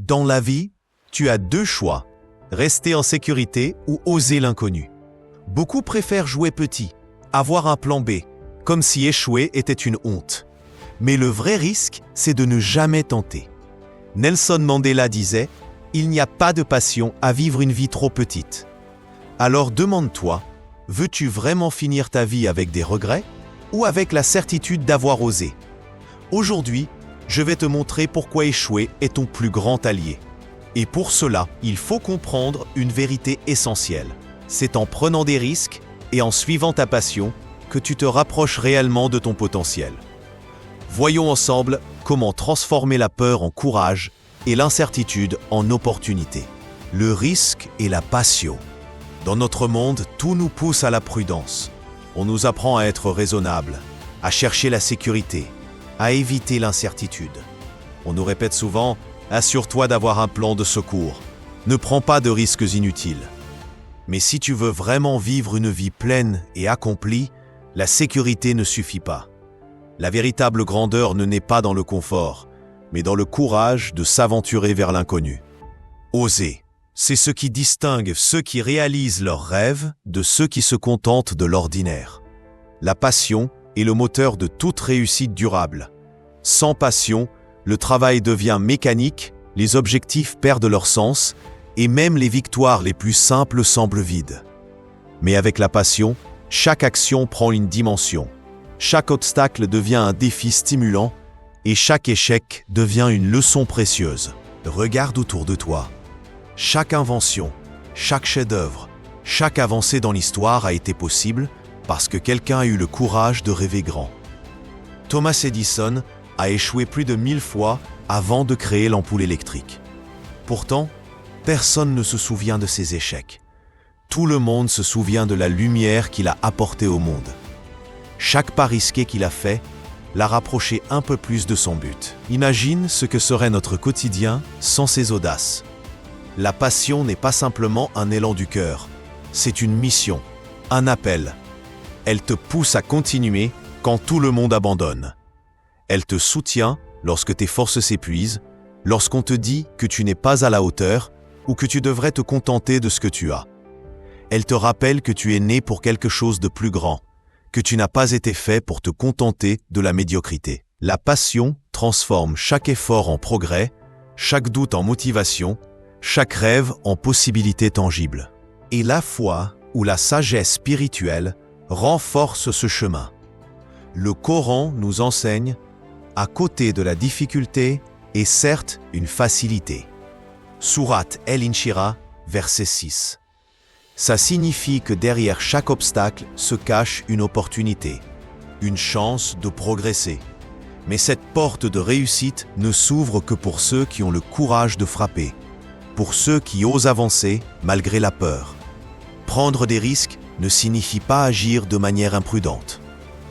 Dans la vie, tu as deux choix, rester en sécurité ou oser l'inconnu. Beaucoup préfèrent jouer petit, avoir un plan B, comme si échouer était une honte. Mais le vrai risque, c'est de ne jamais tenter. Nelson Mandela disait « Il n'y a pas de passion à vivre une vie trop petite ». Alors demande-toi, veux-tu vraiment finir ta vie avec des regrets ou avec la certitude d'avoir osé? Aujourd'hui, je vais te montrer pourquoi échouer est ton plus grand allié. Et pour cela, il faut comprendre une vérité essentielle. C'est en prenant des risques et en suivant ta passion que tu te rapproches réellement de ton potentiel. Voyons ensemble comment transformer la peur en courage et l'incertitude en opportunité. Le risque et la passion. Dans notre monde, tout nous pousse à la prudence. On nous apprend à être raisonnable, à chercher la sécurité, à éviter l'incertitude. On nous répète souvent « Assure-toi d'avoir un plan de secours. Ne prends pas de risques inutiles. » Mais si tu veux vraiment vivre une vie pleine et accomplie, la sécurité ne suffit pas. La véritable grandeur ne naît pas dans le confort, mais dans le courage de s'aventurer vers l'inconnu. Oser, c'est ce qui distingue ceux qui réalisent leurs rêves de ceux qui se contentent de l'ordinaire. La passion est le moteur de toute réussite durable. Sans passion, le travail devient mécanique, les objectifs perdent leur sens et même les victoires les plus simples semblent vides. Mais avec la passion, chaque action prend une dimension. Chaque obstacle devient un défi stimulant et chaque échec devient une leçon précieuse. Regarde autour de toi. Chaque invention, chaque chef-d'œuvre, chaque avancée dans l'histoire a été possible parce que quelqu'un a eu le courage de rêver grand. Thomas Edison a échoué plus de 1000 fois avant de créer l'ampoule électrique. Pourtant, personne ne se souvient de ses échecs. Tout le monde se souvient de la lumière qu'il a apportée au monde. Chaque pas risqué qu'il a fait l'a rapproché un peu plus de son but. Imagine ce que serait notre quotidien sans ces audaces. La passion n'est pas simplement un élan du cœur, c'est une mission, un appel. Elle te pousse à continuer quand tout le monde abandonne. Elle te soutient lorsque tes forces s'épuisent, lorsqu'on te dit que tu n'es pas à la hauteur ou que tu devrais te contenter de ce que tu as. Elle te rappelle que tu es né pour quelque chose de plus grand, que tu n'as pas été fait pour te contenter de la médiocrité. La passion transforme chaque effort en progrès, chaque doute en motivation, chaque rêve en possibilité tangible. Et la foi ou la sagesse spirituelle renforce ce chemin. Le Coran nous enseigne à côté de la difficulté est certes une facilité. Sourate El-Inshirah, verset 6. Ça signifie que derrière chaque obstacle se cache une opportunité, une chance de progresser. Mais cette porte de réussite ne s'ouvre que pour ceux qui ont le courage de frapper, pour ceux qui osent avancer malgré la peur. Prendre des risques ne signifie pas agir de manière imprudente.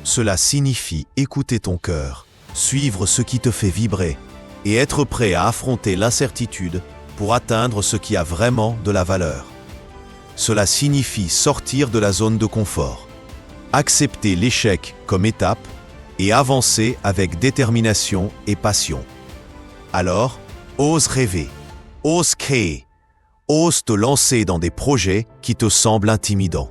Cela signifie écouter ton cœur, suivre ce qui te fait vibrer et être prêt à affronter l'incertitude pour atteindre ce qui a vraiment de la valeur. Cela signifie sortir de la zone de confort, accepter l'échec comme étape et avancer avec détermination et passion. Alors, ose rêver, ose créer, ose te lancer dans des projets qui te semblent intimidants.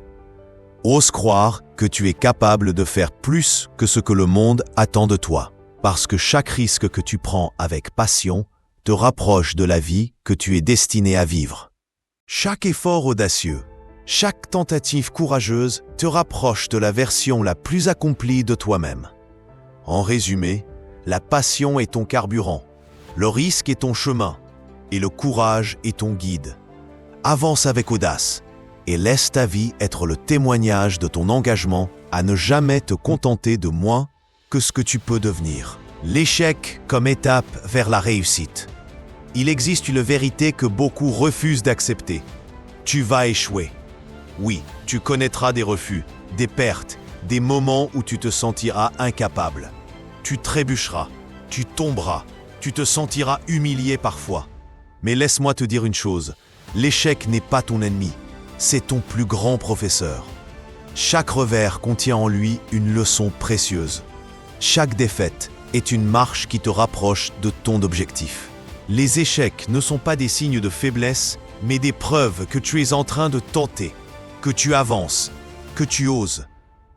Ose croire que tu es capable de faire plus que ce que le monde attend de toi. Parce que chaque risque que tu prends avec passion te rapproche de la vie que tu es destiné à vivre. Chaque effort audacieux, chaque tentative courageuse te rapproche de la version la plus accomplie de toi-même. En résumé, la passion est ton carburant, le risque est ton chemin et le courage est ton guide. Avance avec audace et laisse ta vie être le témoignage de ton engagement à ne jamais te contenter de moins que ce que tu peux devenir. L'échec comme étape vers la réussite. Il existe une vérité que beaucoup refusent d'accepter. Tu vas échouer. Oui, tu connaîtras des refus, des pertes, des moments où tu te sentiras incapable. Tu trébucheras, tu tomberas, tu te sentiras humilié parfois. Mais laisse-moi te dire une chose, l'échec n'est pas ton ennemi, c'est ton plus grand professeur. Chaque revers contient en lui une leçon précieuse. Chaque défaite est une marche qui te rapproche de ton objectif. Les échecs ne sont pas des signes de faiblesse, mais des preuves que tu es en train de tenter, que tu avances, que tu oses.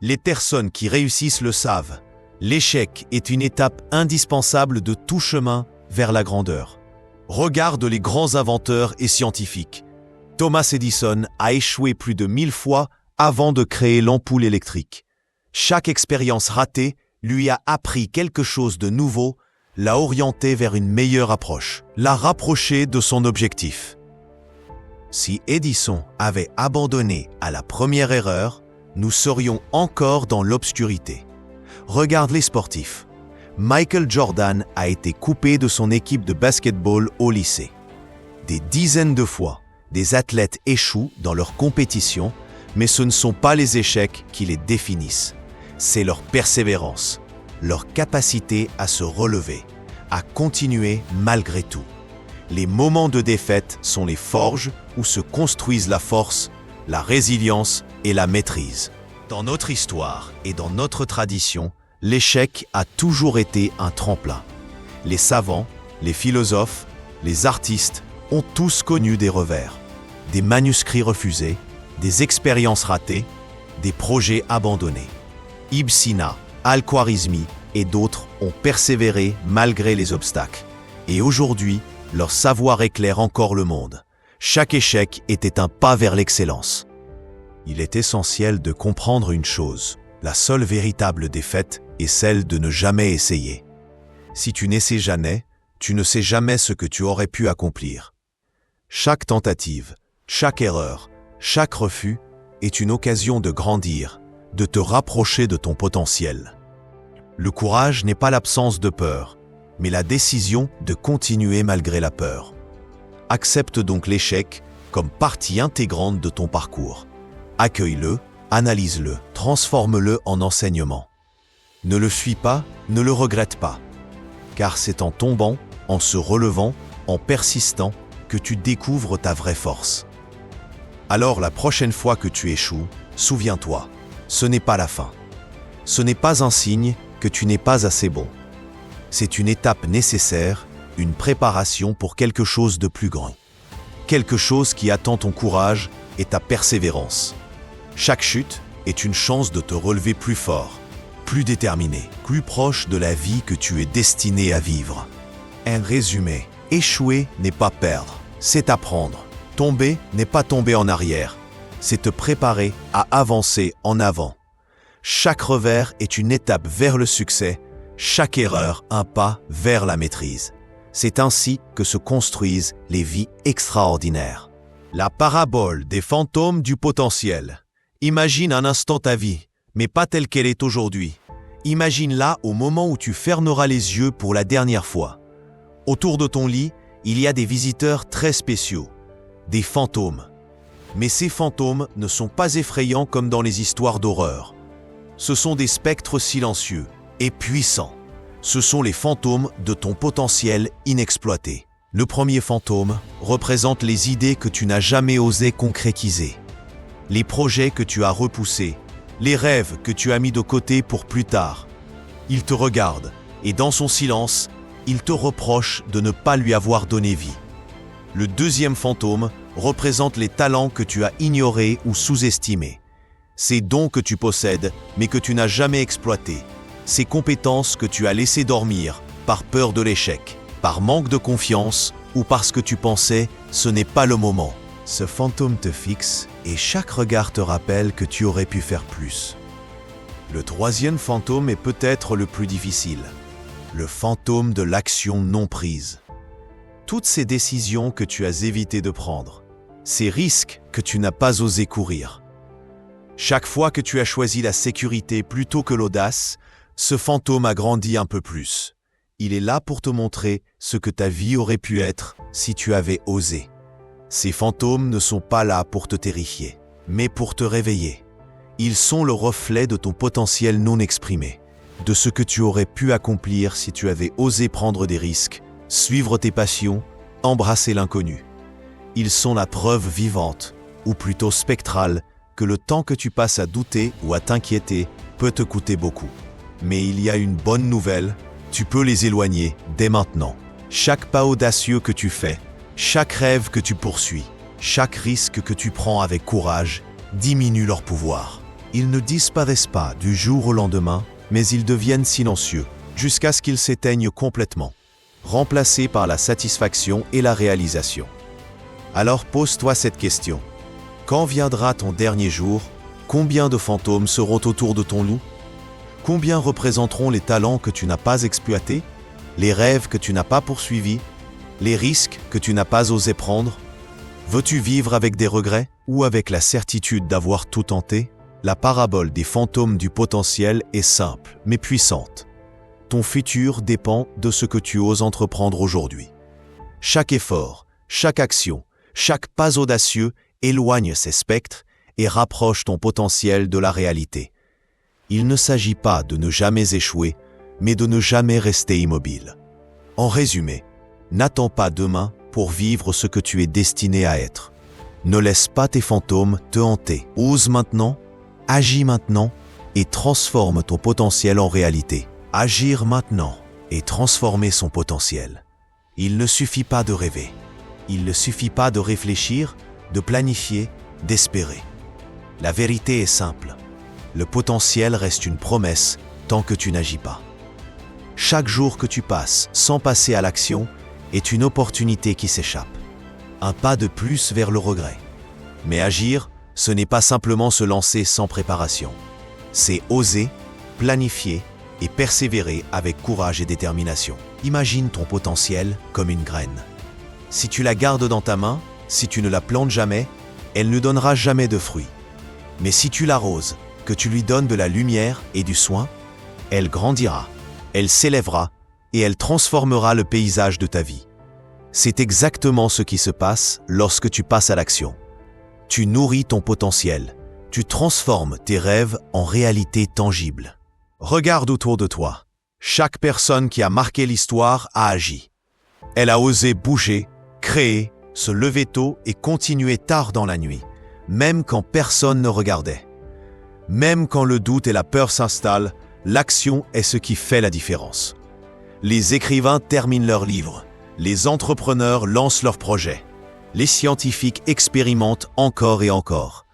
Les personnes qui réussissent le savent. L'échec est une étape indispensable de tout chemin vers la grandeur. Regarde les grands inventeurs et scientifiques. Thomas Edison a échoué plus de 1000 fois avant de créer l'ampoule électrique. Chaque expérience ratée lui a appris quelque chose de nouveau, l'a orienté vers une meilleure approche, l'a rapproché de son objectif. Si Edison avait abandonné à la première erreur, nous serions encore dans l'obscurité. Regarde les sportifs. Michael Jordan a été coupé de son équipe de basketball au lycée. Des dizaines de fois, des athlètes échouent dans leur compétition, mais ce ne sont pas les échecs qui les définissent. C'est leur persévérance, leur capacité à se relever, à continuer malgré tout. Les moments de défaite sont les forges où se construisent la force, la résilience et la maîtrise. Dans notre histoire et dans notre tradition, l'échec a toujours été un tremplin. Les savants, les philosophes, les artistes ont tous connu des revers, des manuscrits refusés, des expériences ratées, des projets abandonnés. Ibn Sina, Al-Khwarizmi et d'autres ont persévéré malgré les obstacles. Et aujourd'hui, leur savoir éclaire encore le monde. Chaque échec était un pas vers l'excellence. Il est essentiel de comprendre une chose. La seule véritable défaite est celle de ne jamais essayer. Si tu n'essaies jamais, tu ne sais jamais ce que tu aurais pu accomplir. Chaque tentative, chaque erreur, chaque refus est une occasion de grandir, de te rapprocher de ton potentiel. Le courage n'est pas l'absence de peur, mais la décision de continuer malgré la peur. Accepte donc l'échec comme partie intégrante de ton parcours. Accueille-le, analyse-le, transforme-le en enseignement. Ne le fuis pas, ne le regrette pas. Car c'est en tombant, en se relevant, en persistant, que tu découvres ta vraie force. Alors la prochaine fois que tu échoues, souviens-toi, ce n'est pas la fin. Ce n'est pas un signe que tu n'es pas assez bon. C'est une étape nécessaire, une préparation pour quelque chose de plus grand. Quelque chose qui attend ton courage et ta persévérance. Chaque chute est une chance de te relever plus fort, plus déterminé, plus proche de la vie que tu es destiné à vivre. Un résumé, échouer n'est pas perdre, c'est apprendre. Tomber n'est pas tomber en arrière, c'est te préparer à avancer en avant. Chaque revers est une étape vers le succès, chaque erreur un pas vers la maîtrise. C'est ainsi que se construisent les vies extraordinaires. La parabole des fantômes du potentiel. Imagine un instant ta vie, mais pas telle qu'elle est aujourd'hui. Imagine-la au moment où tu fermeras les yeux pour la dernière fois. Autour de ton lit, il y a des visiteurs très spéciaux, des fantômes. Mais ces fantômes ne sont pas effrayants comme dans les histoires d'horreur. Ce sont des spectres silencieux et puissants. Ce sont les fantômes de ton potentiel inexploité. Le premier fantôme représente les idées que tu n'as jamais osé concrétiser, les projets que tu as repoussés, les rêves que tu as mis de côté pour plus tard. Il te regarde et dans son silence, il te reproche de ne pas lui avoir donné vie. Le deuxième fantôme représente les talents que tu as ignorés ou sous-estimés. Ces dons que tu possèdes, mais que tu n'as jamais exploités. Ces compétences que tu as laissées dormir par peur de l'échec, par manque de confiance ou parce que tu pensais « ce n'est pas le moment ». Ce fantôme te fixe et chaque regard te rappelle que tu aurais pu faire plus. Le troisième fantôme est peut-être le plus difficile. Le fantôme de l'action non prise. Toutes ces décisions que tu as évité de prendre, ces risques que tu n'as pas osé courir. Chaque fois que tu as choisi la sécurité plutôt que l'audace, ce fantôme a grandi un peu plus. Il est là pour te montrer ce que ta vie aurait pu être si tu avais osé. Ces fantômes ne sont pas là pour te terrifier, mais pour te réveiller. Ils sont le reflet de ton potentiel non exprimé, de ce que tu aurais pu accomplir si tu avais osé prendre des risques, suivre tes passions, embrasser l'inconnu. Ils sont la preuve vivante, ou plutôt spectrale, que le temps que tu passes à douter ou à t'inquiéter peut te coûter beaucoup. Mais il y a une bonne nouvelle, tu peux les éloigner dès maintenant. Chaque pas audacieux que tu fais, chaque rêve que tu poursuis, chaque risque que tu prends avec courage, diminue leur pouvoir. Ils ne disparaissent pas du jour au lendemain, mais ils deviennent silencieux, jusqu'à ce qu'ils s'éteignent complètement, remplacés par la satisfaction et la réalisation. Alors pose-toi cette question. Quand viendra ton dernier jour? Combien de fantômes seront autour de ton loup? Combien représenteront les talents que tu n'as pas exploités, les rêves que tu n'as pas poursuivis, les risques que tu n'as pas osé prendre? Veux-tu vivre avec des regrets ou avec la certitude d'avoir tout tenté? La parabole des fantômes du potentiel est simple, mais puissante. Ton futur dépend de ce que tu oses entreprendre aujourd'hui. Chaque effort, chaque action, chaque pas audacieux éloigne ces spectres et rapproche ton potentiel de la réalité. Il ne s'agit pas de ne jamais échouer, mais de ne jamais rester immobile. En résumé, n'attends pas demain pour vivre ce que tu es destiné à être. Ne laisse pas tes fantômes te hanter. Ose maintenant, agis maintenant et transforme ton potentiel en réalité. Agir maintenant et transformer son potentiel. Il ne suffit pas de rêver. Il ne suffit pas de réfléchir, de planifier, d'espérer. La vérité est simple. Le potentiel reste une promesse tant que tu n'agis pas. Chaque jour que tu passes sans passer à l'action est une opportunité qui s'échappe. Un pas de plus vers le regret. Mais agir, ce n'est pas simplement se lancer sans préparation. C'est oser, planifier et persévérer avec courage et détermination. Imagine ton potentiel comme une graine. Si tu la gardes dans ta main, si tu ne la plantes jamais, elle ne donnera jamais de fruits. Mais si tu l'arroses, que tu lui donnes de la lumière et du soin, elle grandira, elle s'élèvera et elle transformera le paysage de ta vie. C'est exactement ce qui se passe lorsque tu passes à l'action. Tu nourris ton potentiel, tu transformes tes rêves en réalité tangible. Regarde autour de toi. Chaque personne qui a marqué l'histoire a agi. Elle a osé bouger, créer, se lever tôt et continuer tard dans la nuit, même quand personne ne regardait. Même quand le doute et la peur s'installent, l'action est ce qui fait la différence. Les écrivains terminent leurs livres, les entrepreneurs lancent leurs projets, les scientifiques expérimentent encore et encore.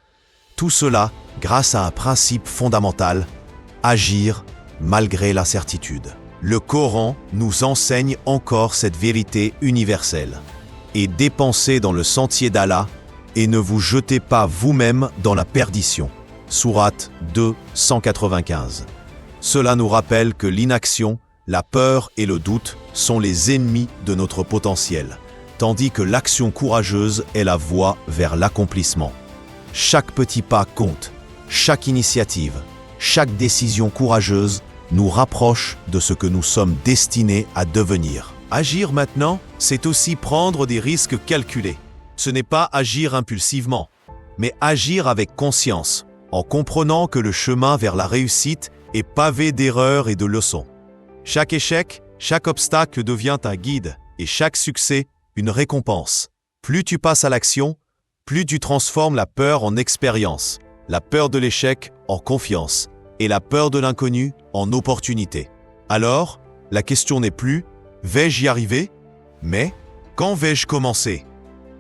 Tout cela grâce à un principe fondamental, agir malgré l'incertitude. Le Coran nous enseigne encore cette vérité universelle. Et dépensez dans le sentier d'Allah et ne vous jetez pas vous-même dans la perdition. Sourate 2, 195. Cela nous rappelle que l'inaction, la peur et le doute sont les ennemis de notre potentiel, tandis que l'action courageuse est la voie vers l'accomplissement. Chaque petit pas compte, chaque initiative, chaque décision courageuse nous rapproche de ce que nous sommes destinés à devenir. Agir maintenant, c'est aussi prendre des risques calculés. Ce n'est pas agir impulsivement, mais agir avec conscience, en comprenant que le chemin vers la réussite est pavé d'erreurs et de leçons. Chaque échec, chaque obstacle devient un guide et chaque succès une récompense. Plus tu passes à l'action, plus tu transformes la peur en expérience, la peur de l'échec en confiance et la peur de l'inconnu en opportunité. Alors, la question n'est plus « vais-je y arriver ?» mais « quand vais-je commencer ?»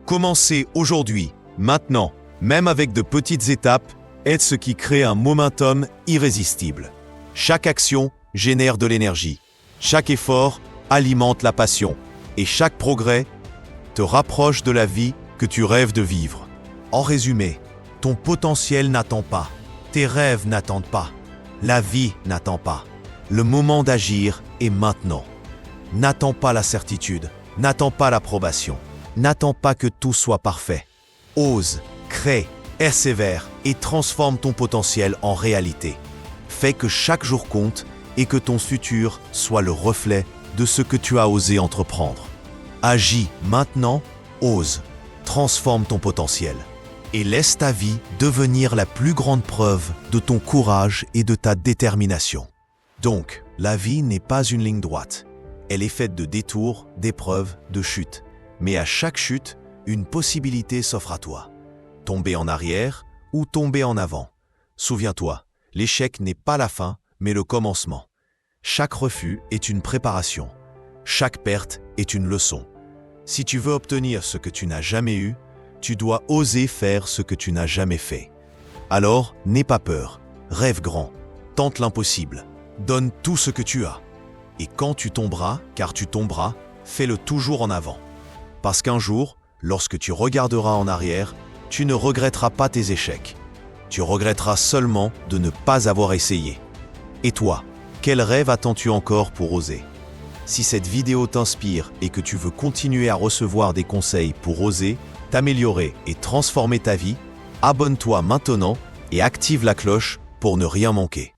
Commencer aujourd'hui, maintenant, même avec de petites étapes, est ce qui crée un momentum irrésistible. Chaque action génère de l'énergie, chaque effort alimente la passion et chaque progrès te rapproche de la vie que tu rêves de vivre. En résumé, ton potentiel n'attend pas, tes rêves n'attendent pas, la vie n'attend pas. Le moment d'agir est maintenant. N'attends pas la certitude, n'attends pas l'approbation, n'attends pas que tout soit parfait. Ose, crée, persévère et transforme ton potentiel en réalité. Fais que chaque jour compte et que ton futur soit le reflet de ce que tu as osé entreprendre. Agis maintenant, ose, transforme ton potentiel et laisse ta vie devenir la plus grande preuve de ton courage et de ta détermination. Donc, la vie n'est pas une ligne droite. Elle est faite de détours, d'épreuves, de chutes. Mais à chaque chute, une possibilité s'offre à toi. Tomber en arrière ou tomber en avant. Souviens-toi, l'échec n'est pas la fin, mais le commencement. Chaque refus est une préparation. Chaque perte est une leçon. Si tu veux obtenir ce que tu n'as jamais eu, tu dois oser faire ce que tu n'as jamais fait. Alors, n'aie pas peur, rêve grand, tente l'impossible, donne tout ce que tu as. Et quand tu tomberas, car tu tomberas, fais-le toujours en avant. Parce qu'un jour, lorsque tu regarderas en arrière, tu ne regretteras pas tes échecs. Tu regretteras seulement de ne pas avoir essayé. Et toi, quel rêve attends-tu encore pour oser ? Si cette vidéo t'inspire et que tu veux continuer à recevoir des conseils pour oser, t'améliorer et transformer ta vie, abonne-toi maintenant et active la cloche pour ne rien manquer.